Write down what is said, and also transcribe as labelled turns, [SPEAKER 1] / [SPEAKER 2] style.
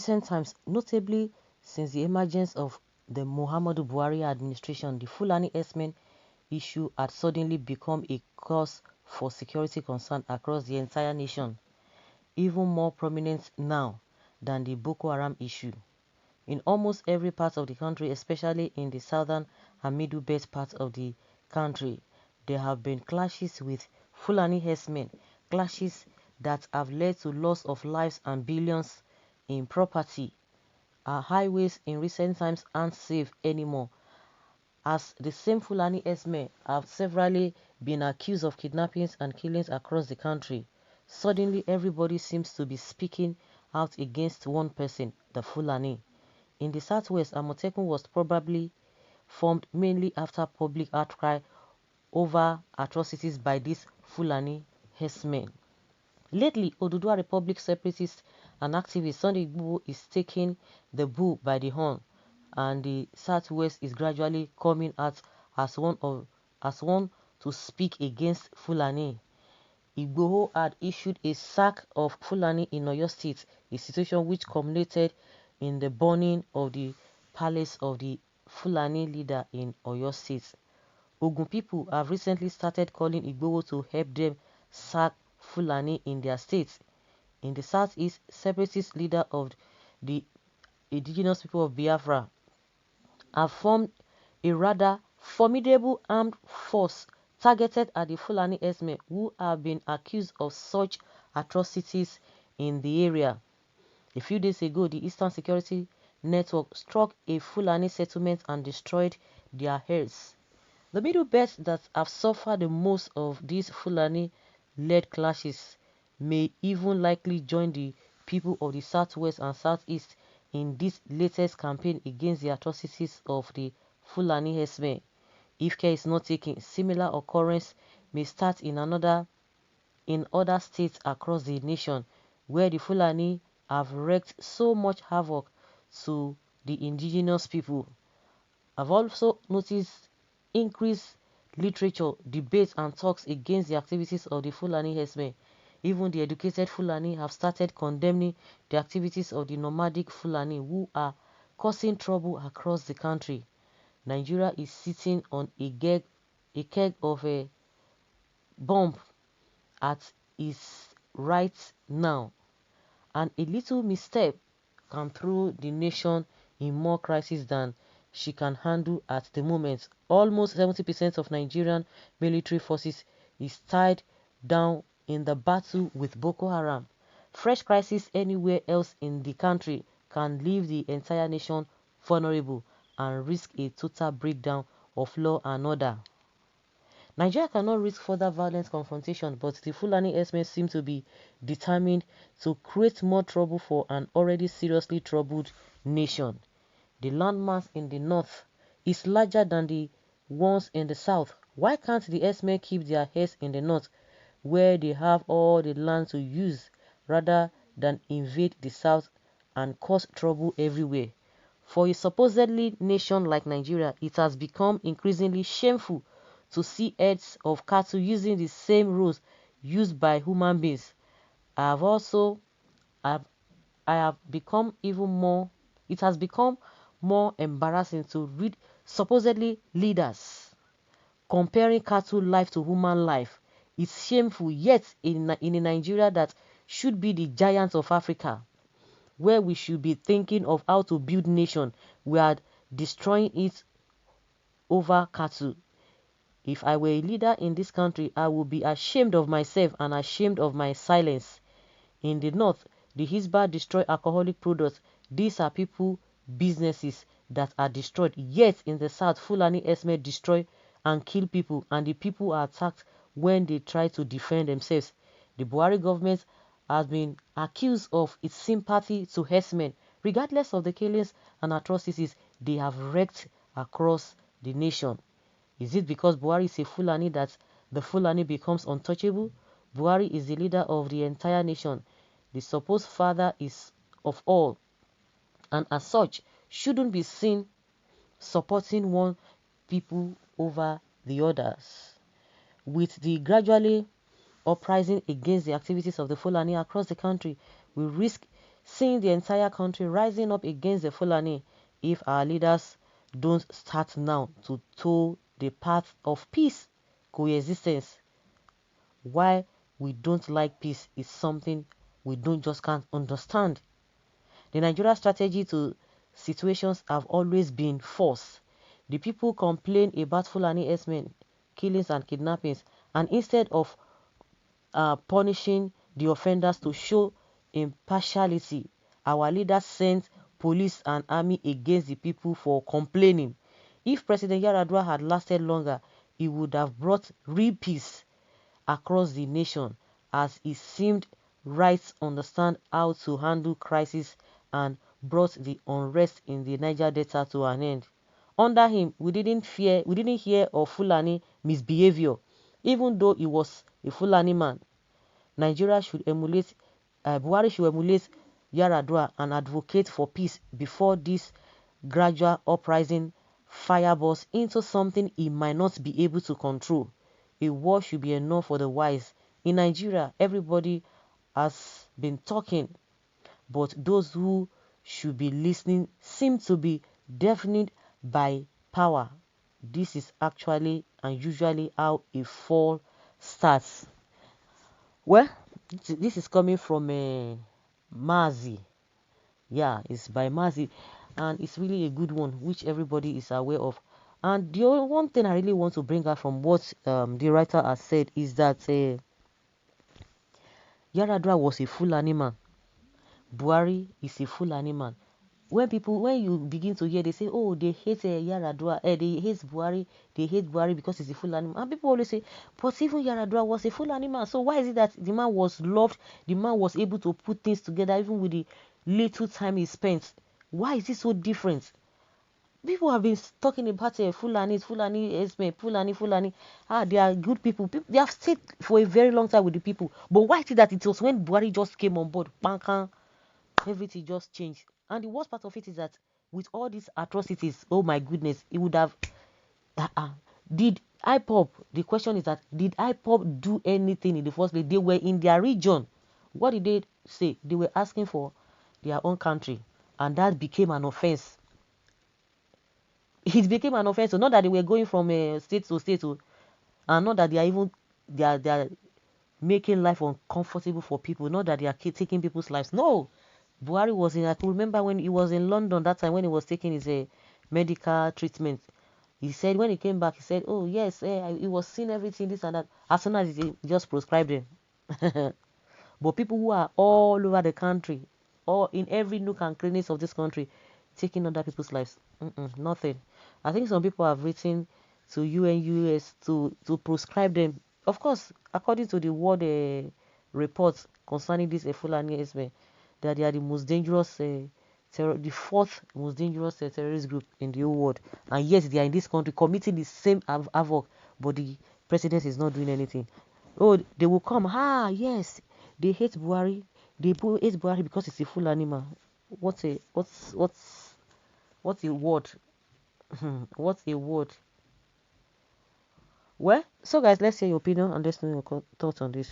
[SPEAKER 1] recent times, notably since the emergence of the Muhammadu Buhari administration, the Fulani Herdsmen issue had suddenly become a cause for security concern across the entire nation, even more prominent now than the Boko Haram issue. In almost every part of the country, especially in the southern and middle belt parts of the country, there have been clashes with Fulani herdsmen, clashes that have led to loss of lives and billions in property. Our highways in recent times aren't safe anymore, as the same Fulani herdsmen have severally been accused of kidnappings and killings across the country. Suddenly, everybody seems to be speaking out against one person, the Fulani. In the southwest, Amotekun was probably formed mainly after public outcry over atrocities by these Fulani herdsmen. Lately, Oduduwa Republic separatists and activists Sunday Igboho is taking the bull by the horn, and the southwest is gradually coming out as one to speak against Fulani. Igboho had issued a sack of Fulani in Oyo State, a situation which culminated in the burning of the palace of the Fulani leader in Oyo State. Ogun people have recently started calling Igboho to help them sack Fulani in their states. In the southeast, separatist leader of the indigenous people of Biafra have formed a rather formidable armed force targeted at the Fulani herdsmen who have been accused of such atrocities in the area. A few days ago, the Eastern Security Network struck a Fulani settlement and destroyed their herds. The middle belts that have suffered the most of these Fulani-led clashes may even likely join the people of the southwest and southeast in this latest campaign against the atrocities of the Fulani herdsmen. If care is not taken, similar occurrence may start in other states across the nation where the Fulani have wreaked so much havoc to the indigenous people. I've also noticed increased literature, debates and talks against the activities of the Fulani herdsmen. Even the educated Fulani have started condemning the activities of the nomadic Fulani who are causing trouble across the country. Nigeria is sitting on a keg of a bomb at its right now, and a little misstep can throw the nation in more crisis than she can handle at the moment. Almost 70% of Nigerian military forces is tied down in the battle with Boko Haram. Fresh crisis anywhere else in the country can leave the entire nation vulnerable and risk a total breakdown of law and order. Nigeria cannot risk further violent confrontation, but the Fulani herdsmen seem to be determined to create more trouble for an already seriously troubled nation. The landmass in the north is larger than the ones in the south. Why can't the herdsmen keep their heads in the north, where they have all the land to use, rather than invade the south and cause trouble everywhere? For a supposedly nation like Nigeria, it has become increasingly shameful to see herds of cattle using the same rules used by human beings. I have also I have become even more it has become more embarrassing to read supposedly leaders comparing cattle life to human life. It's shameful, yet in a Nigeria that should be the giant of Africa, where we should be thinking of how to build nation, we are destroying it over cattle. If I were a leader in this country, I would be ashamed of myself and ashamed of my silence. In the north, the Hisbah destroy alcoholic products. These are people, businesses that are destroyed. Yet in the south, Fulani herdsmen destroy and kill people, and the people are attacked when they try to defend themselves. The Buhari government has been accused of its sympathy to herdsmen, regardless of the killings and atrocities they have wreaked across the nation. Is it because Buhari is a Fulani that the Fulani becomes untouchable? Buhari is the leader of the entire nation, the supposed father is of all, and as such shouldn't be seen supporting one people over the others. With the gradually uprising against the activities of the Fulani across the country, we risk seeing the entire country rising up against the Fulani if our leaders don't start now to toe the path of peace, coexistence. Why we don't like peace is something we don't just can't understand. The Nigeria strategy to situations have always been force. The people complain about Fulani herdsmen, killings and kidnappings, and instead of punishing the offenders to show impartiality, our leaders sent police and army against the people for complaining. If President Yaradua had lasted longer, he would have brought real peace across the nation, as he seemed right understand how to handle crisis and brought the unrest in the Niger Delta to an end. Under him, we didn't hear of Fulani misbehavior, even though he was a Fulani man. Nigeria should emulate, Buhari should emulate Yaradua and advocate for peace before this gradual uprising fireballs into something he might not be able to control. A war should be enough for the wise. In Nigeria, everybody has been talking, but those who should be listening seem to be deafened by power. This is actually and usually how a fall starts. Well, this is coming from Mazi. Yeah, it's by Mazi, and it's really a good one, which everybody is aware of. And the only one thing I really want to bring out from what the writer has said is that Yaradua was a Fulani man. Buhari is a Fulani man. When you begin to hear, they say, oh, they hate Yaradua, they hate Buhari, because he's a Fulani man. And people always say, but even Yaradua was a Fulani man. So why is it that the man was loved, the man was able to put things together, even with the little time he spent? Why is it so different? People have been talking about Fulani, Herdsmen, Fulani. They are good people. They have stayed for a very long time with the people. But why is it that it was when Buhari just came on board, bang, everything just changed? And the worst part of it is that with all these atrocities, oh my goodness, it would have. Did IPOB? The question is that did IPOB do anything in the first place? They were in their region. What did they say? They were asking for their own country, and that became an offense. It became an offense. So not that they were going from state to state, and not that they are making life uncomfortable for people. Not that they are taking people's lives. No, Buhari was in. I can remember when he was in London that time when he was taking his medical treatment. He said when he came back, he said, "Oh yes, he was seeing everything this and that." As soon as he just prescribed them. But people who are all over the country, or in every nook and crannies of this country, taking other people's lives, nothing. I think some people have written to US to prescribe them. Of course, according to the world reports concerning this Fulani herdsmen, that they are the most dangerous, the fourth most dangerous terrorist group in the whole world. And yes, they are in this country committing the same havoc, but the president is not doing anything. Oh, they will come. Yes, they hate Buhari. They hate Buhari because it's a full animal. What's a word? What's a word? Well, so guys, let's hear your opinion and let's know your thoughts on this.